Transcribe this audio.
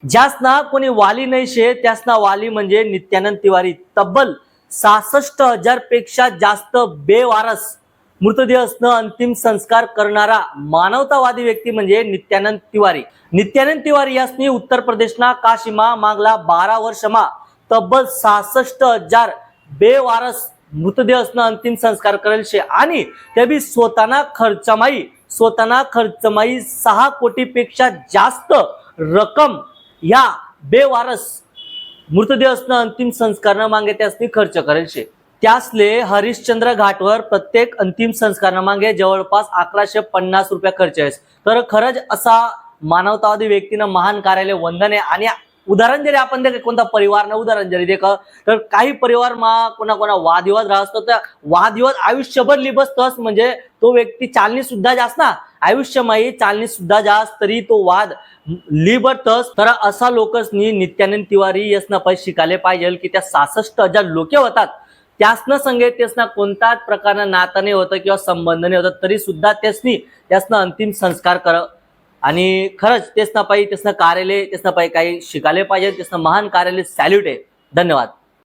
ज्यासना कोणी वाली नाही शे त्यासना वाली म्हणजे नित्यानंद तिवारी। तब्बल 66,000 पेक्षा जास्त बेवारस मृतदेहासनं अंतिम संस्कार करणारा मानवतावादी व्यक्ती म्हणजे नित्यानंद तिवारी। नित्यानंद तिवारी यासनी उत्तर प्रदेशना काशीमा मागला 12 वर्षमा तब्बल 66,000 बेवारस मृतदेहासनं अंतिम संस्कार करेल शे आणि ते बी स्वतःना खर्चमाई 6 कोटीपेक्षा जास्त रक्कम या बेवारस मृतदेहासनं अंतिम संस्कार मागे त्यासनी खर्च करेल शे। त्यासले हरिश्चंद्र घाटवर प्रत्येक अंतिम संस्कार मागे जवळपास 1150 रुपये खर्च आहे। तर खरंच असा मानवतावादी व्यक्तीनं महान कार्यालय वंदन आहे। आणि उदाहरण जरी आपण दे कोणता परिवार उदाहरण जरी देख तर काही परिवार मा कोणा वादविवाद राहतो तर वादविवाद आयुष्यभर लिबसतस म्हणजे तो व्यक्ती चालणी सुद्धा जास्त ना आयुष्यमाई चालणी सुद्धा जास्त तरी तो वाद लिबतस। तर असा लोकसनी नित्यानंद तिवारी यसना पण शिकायला पाहिजे की त्या 66,000 लोक होतात त्यासनं संगे त्यासना कोणताच प्रकारनं नातं नाही होतं किंवा संबंध नाही होतं तरी सुद्धा त्यासनं अंतिम संस्कार कर आणि खरंच त्यासना पाहिजे त्यासनं कार्यालय त्यासना पाहिजे काही शिकायला पाहिजे त्यासनं महान कार्यालय सॅल्यूट आहे। धन्यवाद।